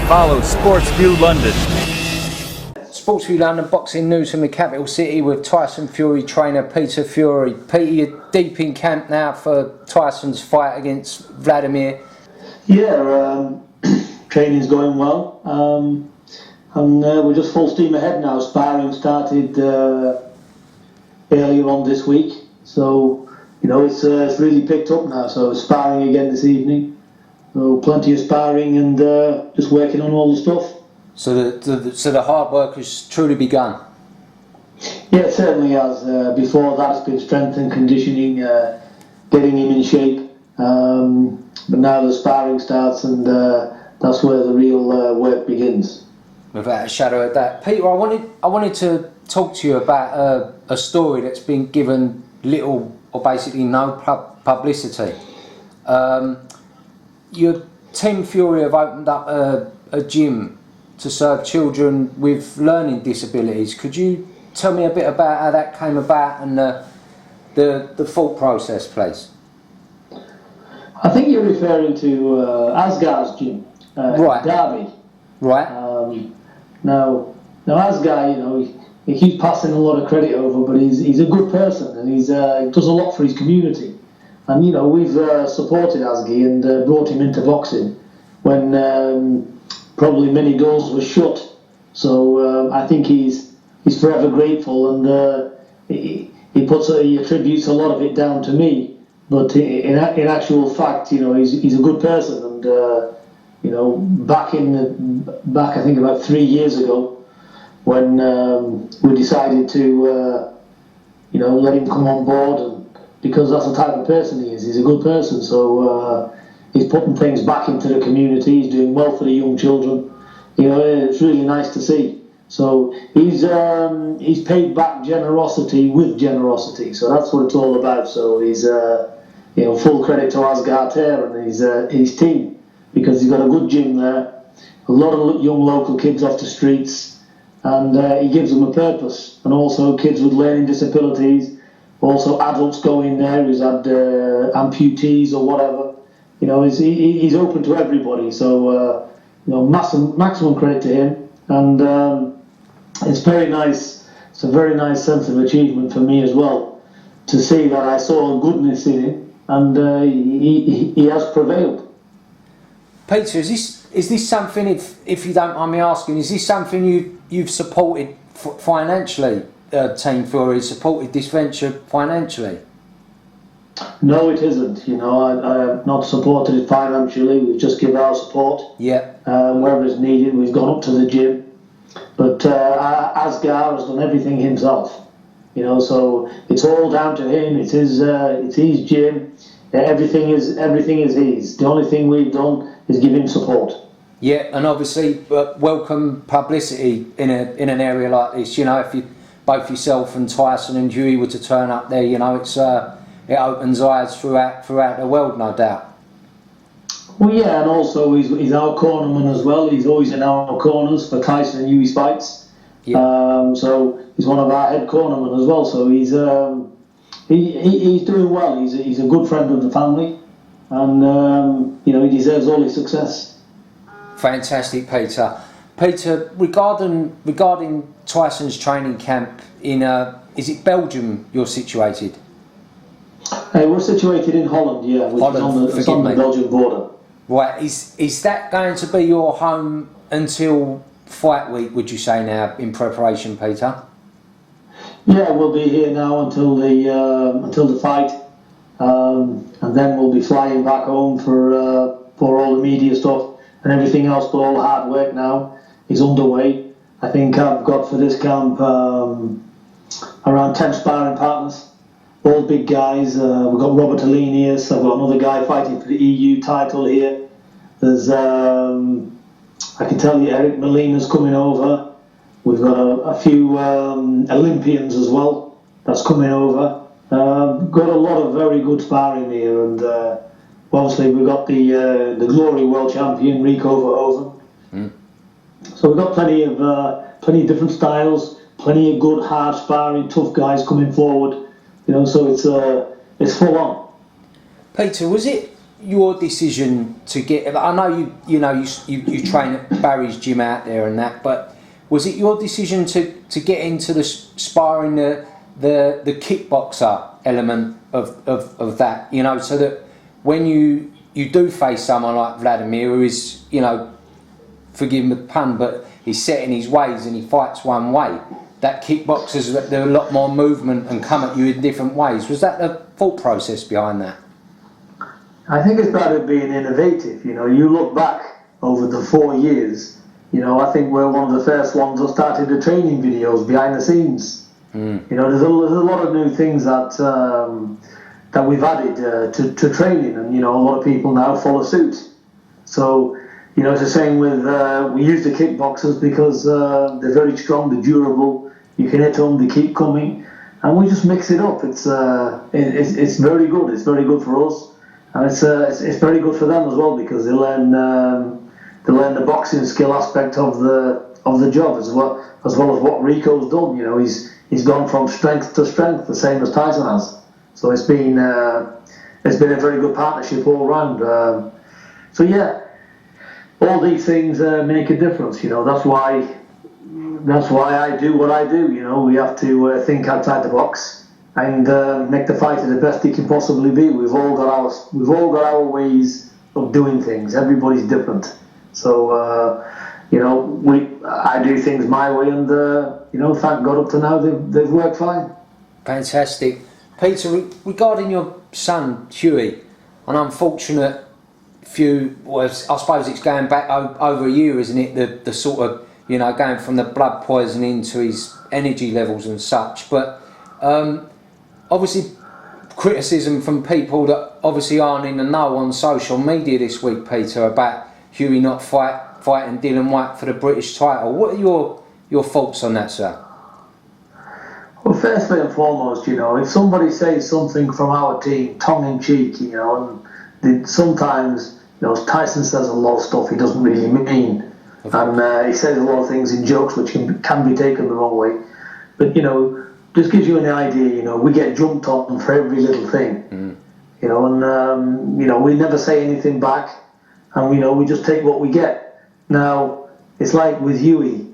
Follow SportsView London. SportsView London boxing news from the capital city with Tyson Fury trainer Peter Fury. Peter, you're deep in camp now for Tyson's fight against Vladimir. Yeah, training's going well, and we're just full steam ahead now. Sparring started earlier on this week, so it's really picked up now. So sparring again this evening, so plenty of sparring and just working on all the stuff. So the hard work has truly begun. Yeah, it certainly has. Before that, it's been strength and conditioning, getting him in shape. But now the sparring starts, and that's where the real work begins. Without a shadow of doubt. Peter, I wanted to talk to you about a story that's been given little or basically no publicity. Your Team Fury have opened up a gym to serve children with learning disabilities. Could you tell me a bit about how that came about and the thought process, please? I think you're referring to Asgar's gym, Right. Derby. Right. Now Asgar, he keeps passing a lot of credit over, but he's a good person, and he does a lot for his community. And we've supported Asgi and brought him into boxing when probably many doors were shut. So I think he's forever grateful, and he attributes a lot of it down to me. But in actual fact, he's a good person, and back I think about 3 years ago, when we decided to let him come on board, and because that's the type of person he is. He's a good person, so he's putting things back into the community. He's doing well for the young children. It's really nice to see. So he's paid back generosity with generosity. So that's what it's all about. So he's full credit to Asgar and his team, because he's got a good gym there, a lot of young local kids off the streets, and he gives them a purpose. And also kids with learning disabilities, also adults go in there who's had amputees or whatever. He's open to everybody. So maximum credit to him, and it's very nice. It's a very nice sense of achievement for me as well, to see that I saw goodness in him, and he has prevailed. Peter, is this something, if you don't mind me asking, is this something you've supported financially? Team Fury supported this venture financially? No, it isn't. I have not supported it financially. We've just given our support. Yeah. Wherever it's needed, we've gone up to the gym. But Asgar has done everything himself. So it's all down to him. It's his gym. Everything is his. The only thing we've done is give him support. Yeah, and obviously welcome publicity in an area like this. If both yourself and Tyson and Hughie were to turn up there, it opens eyes throughout the world, no doubt. Well, yeah, and also he's our cornerman as well. He's always in our corners for Tyson and Hughie's fights. Yeah. So he's one of our head cornermen as well. So he's doing well. He's a good friend of the family, and he deserves all his success. Fantastic, Peter. Peter, regarding Tyson's training camp is it Belgium you're situated? We're situated in Holland, yeah, which is on the Belgian border. Right, is that going to be your home until fight week, would you say now, in preparation, Peter? Yeah, we'll be here now until the fight, and then we'll be flying back home for all the media stuff and everything else. But all the hard work now is underway. I think I've got for this camp around 10 sparring partners, all big guys. We've got Robert Alenius. I've got another guy fighting for the EU title here. There's I can tell you Eric Molina's coming over. We've got a few Olympians as well that's coming over. Got a lot of very good sparring here, and obviously we've got the Glory World Champion Rico Verhoeven. So we've got plenty of different styles, plenty of good hard sparring, tough guys coming forward. So it's full on. Peter, was it your decision to get? I know you train at Barry's gym out there and that, but was it your decision to get into the sparring, the kickboxer element of that? You know, so that when you do face someone like Vladimir, who is, you know, forgive me the pun, but he's set in his ways and he fights one way, that kickboxers, there are a lot more movement and come at you in different ways. Was that the thought process behind that? I think it's about it being innovative. You know, you look back over the 4 years, you know, I think we're one of the first ones that started the training videos behind the scenes. You know, there's a lot of new things that that we've added to training, and, you know, a lot of people now follow suit. So, you know, it's the same with, we use the kickboxers because they're very strong, they're durable, you can hit them, they keep coming, and we just mix it up. It's very good. It's very good for us, and it's very good for them as well, because they learn the boxing skill aspect of the job as well as what Rico's done. You know, he's gone from strength to strength, the same as Tyson has. So it's been a very good partnership all round. So yeah, all these things make a difference. You know, that's why I do what I do. You know, we have to think outside the box and make the fighter the best he can possibly be. We've all got our ways of doing things. Everybody's different. So you know, I do things my way, and you know, thank God up to now they've worked fine. Fantastic. Peter, regarding your son Hughie, an unfortunate well, I suppose it's going back over a year, isn't it? The sort of, you know, going from the blood poisoning to his energy levels and such. But obviously, criticism from people that obviously aren't in the know on social media this week, Peter, about Hughie not fighting Dylan White for the British title. What are your thoughts on that, sir? Well, firstly and foremost, you know, if somebody says something from our team, tongue-in-cheek, you know, and sometimes, you know, Tyson says a lot of stuff he doesn't really mean, and he says a lot of things in jokes which can be taken the wrong way. But, you know, just gives you an idea, you know, we get jumped on for every little thing, you know, and, you know, we never say anything back, and, you know, we just take what we get. Now, it's like with Hughie,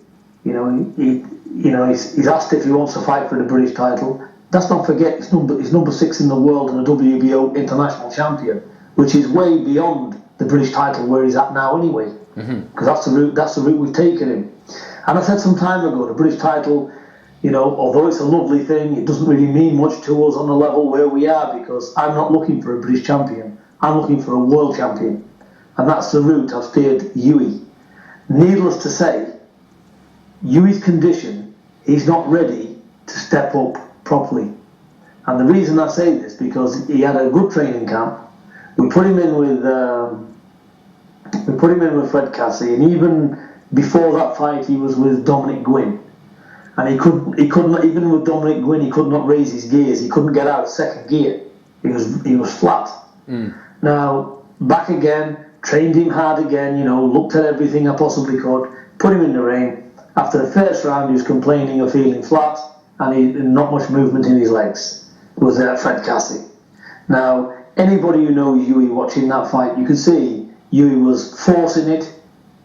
you know, he's asked if he wants to fight for the British title. Let's not forget he's number 6 in the world and a WBO international champion, which is way beyond the British title where he's at now anyway. Because that's the route we've taken him. And I said some time ago, the British title, you know, although it's a lovely thing, it doesn't really mean much to us on the level where we are, because I'm not looking for a British champion. I'm looking for a world champion. And that's the route I've steered Hughie. Needless to say, Hughie's condition, he's not ready to step up properly. And the reason I say this, because he had a good training camp. We put him in with Fred Cassie, and even before that fight, he was with Dominic Gwynn, and he could not, even with Dominic Gwynn, he could not raise his gears. He couldn't get out of second gear. He was flat. Now back again, trained him hard again. You know, looked at everything I possibly could, put him in the ring. After the first round, he was complaining of feeling flat and not much movement in his legs. It was Fred Cassie. Now, anybody who knows Hughie watching that fight, you could see Hughie was forcing it.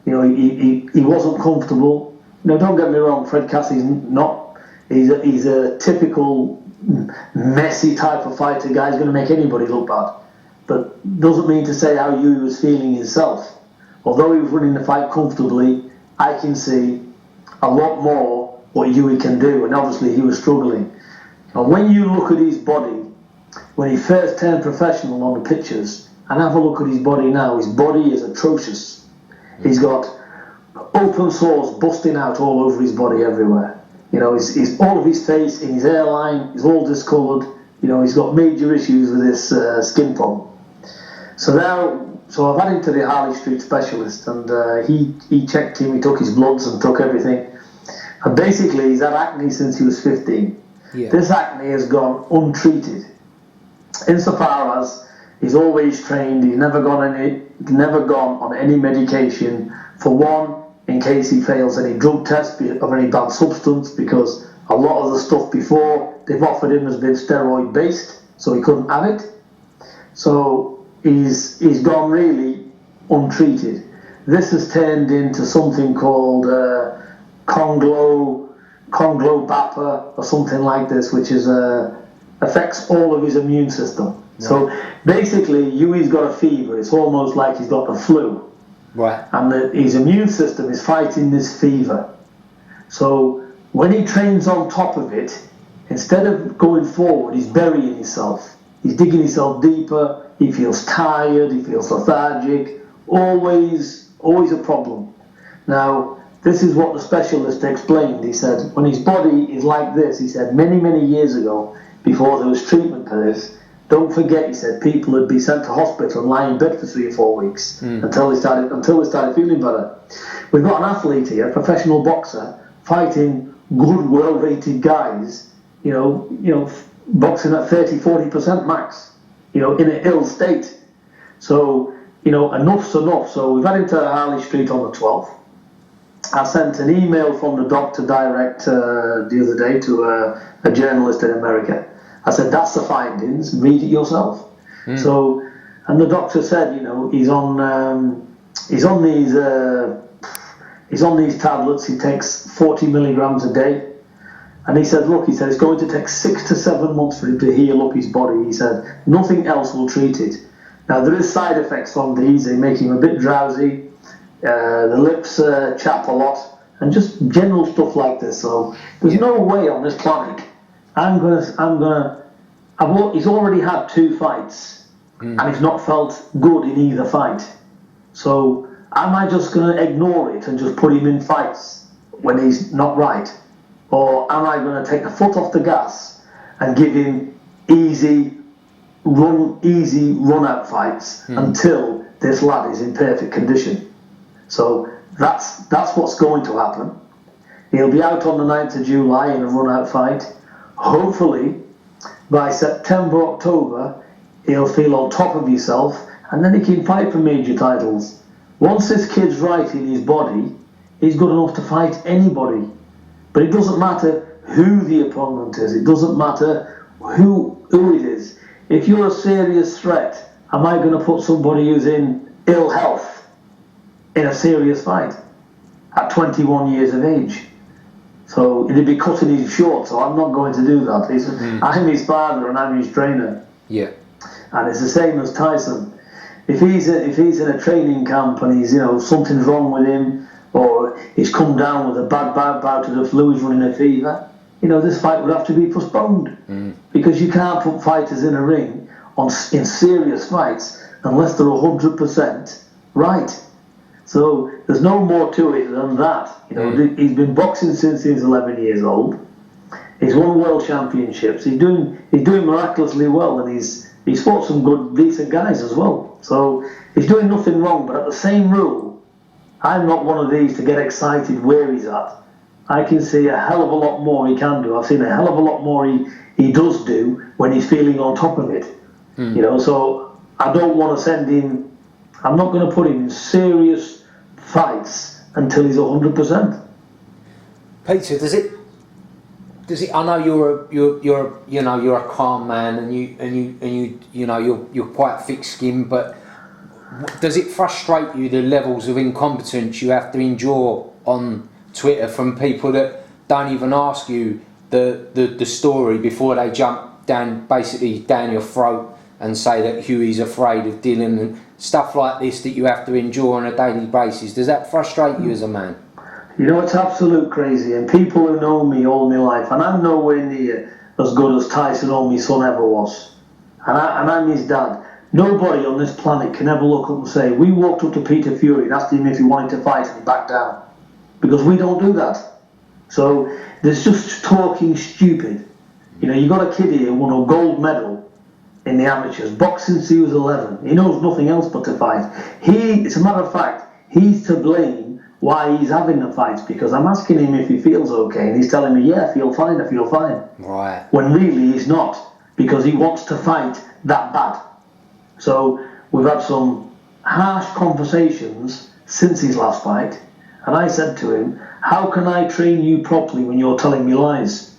You know, he wasn't comfortable. You know, don't get me wrong, Fred Cassie's not. He's a typical messy type of fighter guy. He's going to make anybody look bad. But doesn't mean to say how Hughie was feeling himself. Although he was running the fight comfortably, I can see a lot more what Hughie can do, and obviously he was struggling. And when you look at his body, when he first turned professional on the pictures, and have a look at his body now, his body is atrocious. He's got open sores busting out all over his body everywhere. You know, he's all of his face, in his hairline, is all discoloured. You know, he's got major issues with his skin problem. So I've had him to the Harley Street specialist, and he checked him, he took his bloods and took everything. And basically, he's had acne since he was 15. Yeah. This acne has gone untreated. Insofar as he's always trained, he's never gone on any medication. For one, in case he fails any drug test of any bad substance, because a lot of the stuff before they've offered him has been steroid based, so he couldn't have it. So he's gone really untreated. This has turned into something called Conglobapa or something like this, which is affects all of his immune system. Right. So basically, Hughie's got a fever. It's almost like he's got the flu. Right. And his immune system is fighting this fever. So when he trains on top of it, instead of going forward, he's burying himself. He's digging himself deeper. He feels tired. He feels lethargic. Always a problem. Now, this is what the specialist explained. He said, when his body is like this, he said, many, many years ago, before there was treatment for this, don't forget, he said, people would be sent to hospital and lie in bed for 3 or 4 weeks until they started feeling better. We've got an athlete here, a professional boxer, fighting good, well-rated guys, you know, boxing at 30-40% max, in an ill state. So, enough's enough. So we've had him to Harley Street on the 12th. I sent an email from the doctor direct the other day to a journalist in America. I said, that's the findings, read it yourself. So, and the doctor said, he's on these tablets. He takes 40 milligrams a day. And he said, it's going to take 6 to 7 months for him to heal up his body. He said, nothing else will treat it. Now, there is side effects from these. They make him a bit drowsy. The lips chap a lot, and just general stuff like this. So there's no way on this planet he's already had 2 fights, and he's not felt good in either fight. So am I just going to ignore it and just put him in fights when he's not right? Or am I going to take the foot off the gas and give him easy run out fights until this lad is in perfect condition? So that's what's going to happen. He'll be out on the 9th of July in a run-out fight. Hopefully, by September, October, he'll feel on top of himself, and then he can fight for major titles. Once this kid's right in his body, he's good enough to fight anybody. But it doesn't matter who the opponent is. It doesn't matter who it is. If you're a serious threat, am I going to put somebody who's in ill health in a serious fight at 21 years of age? So it'd be cutting him short, so I'm not going to do that. I'm his father and I'm his trainer. Yeah. And it's the same as Tyson. If he's in a training camp and he's, something's wrong with him, or he's come down with a bad bout of the flu, he's running a fever, this fight would have to be postponed. Because you can't put fighters in a ring in serious fights unless they're 100% right. So there's no more to it than that. He's been boxing since he was 11 years old. He's won world championships. He's doing miraculously well, and he's fought some good, decent guys as well. So he's doing nothing wrong. But at the same rule, I'm not one of these to get excited where he's at. I can see a hell of a lot more he can do. I've seen a hell of a lot more he does do when he's feeling on top of it. So I don't want to send him. I'm not going to put him in serious fights until he's 100%. Peter, does it? I know you're a calm man, and you're quite thick-skinned, but does it frustrate you the levels of incompetence you have to endure on Twitter from people that don't even ask you the story before they jump down your throat and say that Hughie's afraid of Dylan and stuff like this that you have to endure on a daily basis? Does that frustrate you as a man? It's absolute crazy, and people who know me all my life, and I'm nowhere near as good as Tyson or my son ever was, and I'm his dad. Nobody on this planet can ever look up and say, we walked up to Peter Fury and asked him if he wanted to fight and he backed down, because we don't do that. So there's just talking stupid. You got a kid here who won a gold medal in the amateurs, boxing since he was 11. He knows nothing else but to fight. It's a matter of fact, he's to blame why he's having the fights, because I'm asking him if he feels okay, and he's telling me, yeah, I feel fine. Right. When really he's not, because he wants to fight that bad. So we've had some harsh conversations since his last fight, and I said to him, how can I train you properly when you're telling me lies?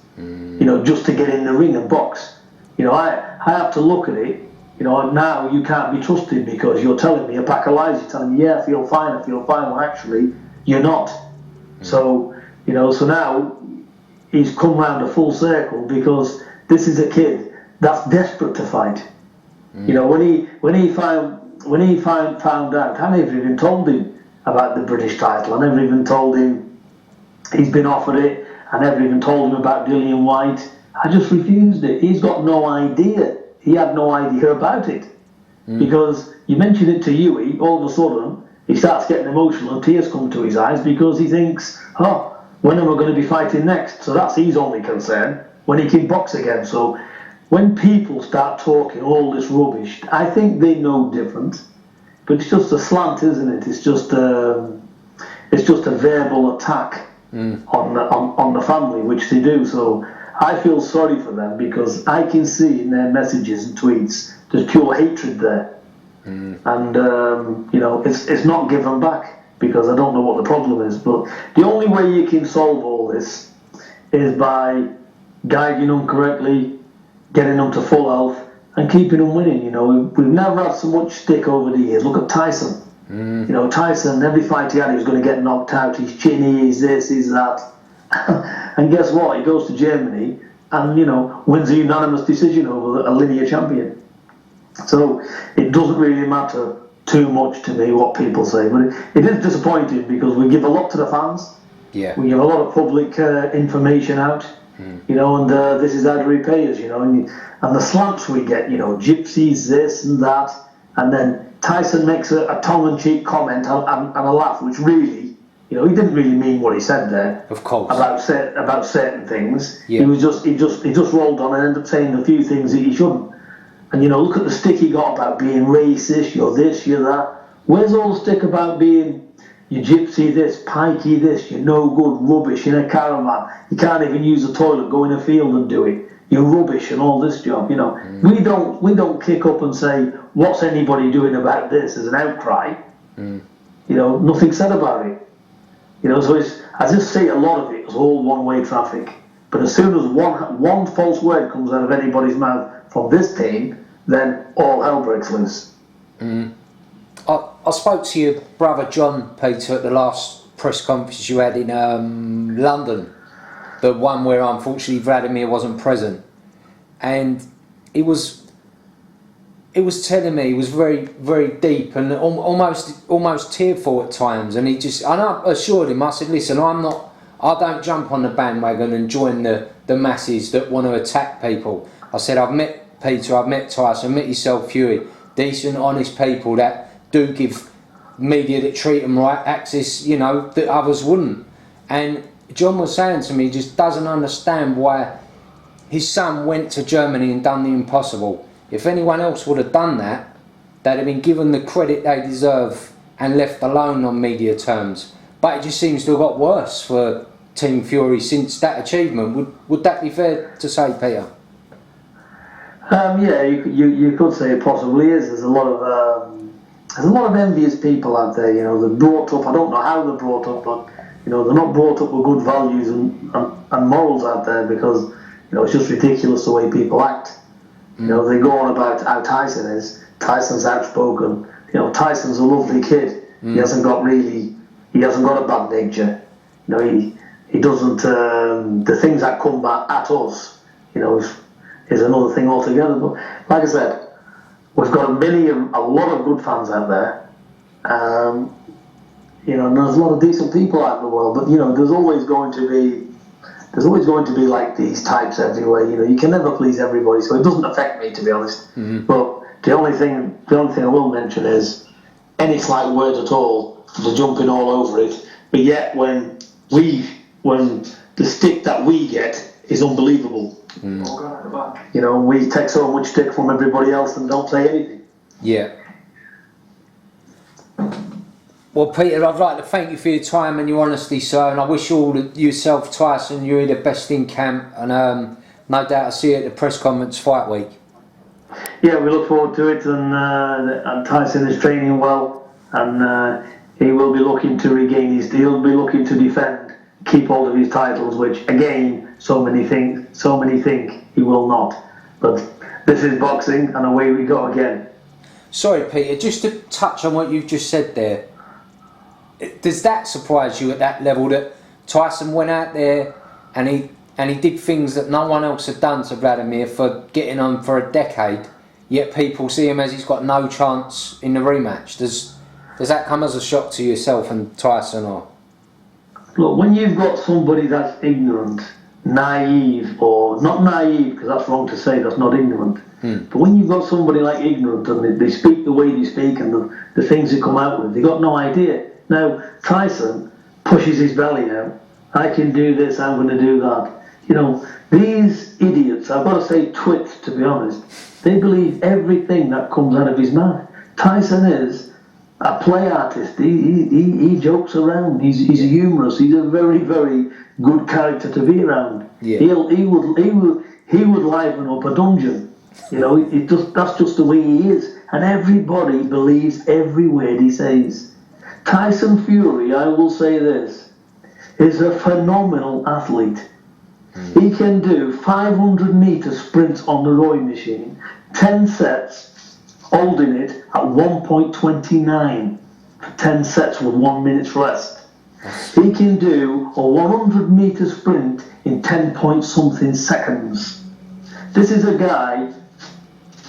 Just to get in the ring and box. I have to look at it, You know, now you can't be trusted because you're telling me a pack of lies. You're telling me, yeah, I feel fine, when actually you're not. So, you know, so now he's come round a full circle because this is a kid that's desperate to fight. You know, when he found out, I never even told him about the British title. I never even told him he's been offered it. I never even told him about Dillian White. I just refused it. He's got no idea. He had no idea about it. Because you mention it to Hughie, all of a sudden he starts getting emotional and tears come to his eyes because he thinks, oh, when am I going to be fighting next? So that's his only concern, when he can box again. So when people start talking all this rubbish, I think they know different. But it's just a slant, isn't it? It's just a verbal attack on the family, which they do. So I feel sorry for them because I can see in their messages and tweets there's pure hatred there, and you know, it's not given back because I don't know what the problem is. But the only way you can solve all this is by guiding them correctly, getting them to full health, and keeping them winning. You know, we've never had so much stick over the years. Look at Tyson. You know, Tyson, every fight he had, he was going to get knocked out. He's chinny, he's this, he's that. And guess what? He goes to Germany and, you know, wins a unanimous decision over a linear champion. So it doesn't really matter too much to me what people say, but it is disappointing because we give a lot to the fans. Yeah. We give a lot of public information out, you know, and this is how to repay us, you know, and the slants we get, you know, gypsies, this and that, and then Tyson makes a tongue-in-cheek comment and a laugh, which really, you know, he didn't really mean what he said there. Of course. About certain things. Yeah. He just rolled on and ended up saying a few things that he shouldn't. And, you know, look at the stick he got about being racist, you're this, you're that. Where's all the stick about being you gypsy this, pikey this, you're no good, rubbish in a caravan. You can't even use the toilet, go in a field and do it. You're rubbish and all this job, you know. We don't kick up and say, what's anybody doing about this as an outcry. You know, nothing said about it. You know, so I just see a lot of it as all one-way traffic. But as soon as one false word comes out of anybody's mouth from this team, then all hell breaks loose. I spoke to your brother John, Peter, at the last press conference you had in London, the one where unfortunately Vladimir wasn't present, and it was telling me, he was very, very deep and almost tearful at times, and I assured him, I said, listen, I don't jump on the bandwagon and join the masses that want to attack people. I said, I've met Peter, I've met Tyson, I've met yourself, Fury, decent, honest people that do give media that treat them right access, you know, that others wouldn't. And John was saying to me, he just doesn't understand why his son went to Germany and done the impossible. If anyone else would have done that, they'd have been given the credit they deserve and left alone on media terms. But it just seems to have got worse for Team Fury since that achievement. Would that be fair to say, Peter? Yeah, you could say it possibly is. There's a lot of envious people out there. You know, they're brought up. I don't know how they're brought up, but you know, they're not brought up with good values and morals out there because you know it's just ridiculous the way people act. You know, they go on about how Tyson is. Tyson's outspoken. You know, Tyson's a lovely kid. He hasn't got a bad nature. You know, he doesn't. The things that come back at us, you know, is another thing altogether. But like I said, we've got a lot of good fans out there. You know, and there's a lot of decent people out in the world. But you know, there's always going to be like these types everywhere. You know, you can never please everybody, so it doesn't affect me, to be honest. But the only thing I will mention is any slight word at all, they're jumping all over it. But yet, when the stick that we get is unbelievable. You know, we take so much stick from everybody else and don't say anything. Yeah. Well, Peter, I'd like to thank you for your time and your honesty, sir, and I wish yourself, Tyson, you're the best in camp, and no doubt I'll see you at the press conference fight week. Yeah, we look forward to it, and Tyson is training well, and he will be looking to regain his deal, he'll be looking to defend, keep hold of his titles, which again, so many think he will not. But this is boxing, and away we go again. Sorry, Peter, just to touch on what you've just said there, does that surprise you at that level that Tyson went out there and he did things that no one else had done to Vladimir for getting on for a decade, yet people see him as he's got no chance in the rematch? Does that come as a shock to yourself and Tyson, or? Look, when you've got somebody that's ignorant, naive, or not naive, because that's wrong to say, that's not ignorant, but when you've got somebody like ignorant and they speak the way they speak and the things they come out with, they've got no idea. Now, Tyson pushes his belly out. I can do this, I'm going to do that. You know, these idiots, I've got to say twits to be honest, they believe everything that comes out of his mouth. Tyson is a play artist. He jokes around. He's humorous. He's a very, very good character to be around. Yeah. He would liven up a dungeon. You know, that's just the way he is. And everybody believes every word he says. Tyson Fury, I will say this, is a phenomenal athlete. He can do 500 meter sprints on the rowing machine, 10 sets, holding it at 1.29 for 10 sets with 1 minute's rest. He can do a 100 meter sprint in 10 point something seconds. This is a guy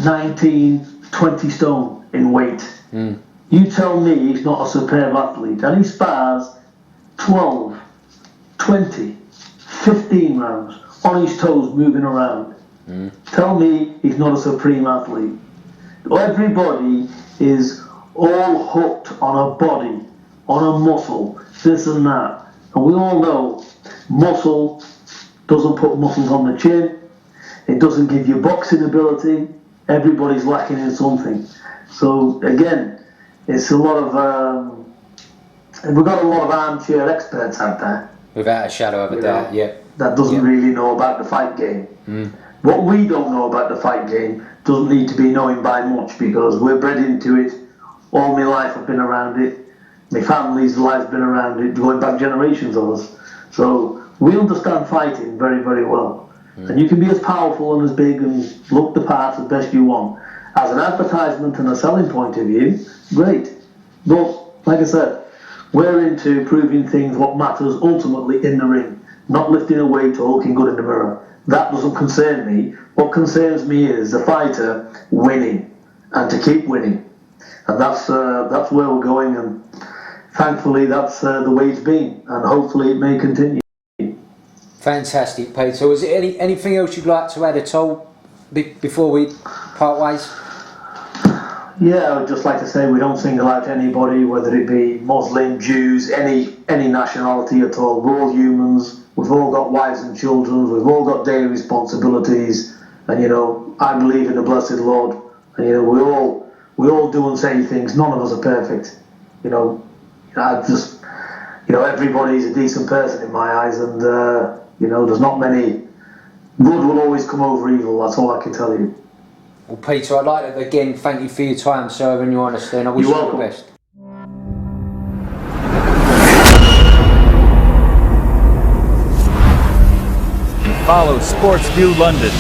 19, 20 stone in weight. You tell me he's not a superb athlete, and he spars 12, 20, 15 rounds on his toes moving around. Tell me he's not a supreme athlete. Everybody is all hooked on a body, on a muscle, this and that. And we all know muscle doesn't put muscles on the chin. It doesn't give you boxing ability. Everybody's lacking in something. So again, it's a lot of we've got a lot of armchair experts out there. Without a shadow of a doubt, yeah. That doesn't really know about the fight game. What we don't know about the fight game doesn't need to be knowing by much, because we're bred into it. All my life I've been around it. My family's life's been around it, going back generations of us. So we understand fighting very, very well. And you can be as powerful and as big and look the part as best you want. As an advertisement and a selling point of view, great. But, like I said, we're into proving things what matters ultimately in the ring, not lifting a weight or looking good in the mirror. That doesn't concern me. What concerns me is the fighter winning, and to keep winning. And that's where we're going, and thankfully that's the way it's been, and hopefully it may continue. Fantastic, Peter. Was there anything else you'd like to add at all before we part ways? Yeah, I would just like to say we don't single out anybody, whether it be Muslim, Jews, any nationality at all. We're all humans. We've all got wives and children. We've all got daily responsibilities. And, you know, I believe in the blessed Lord. And, you know, we all do and say things. None of us are perfect. You know, everybody's a decent person in my eyes. And, you know, there's not many. Good will always come over evil. That's all I can tell you. Well, Peter, I'd like to again thank you for your time, sir, and your honesty, and I wish you all the best. Follow Sports View London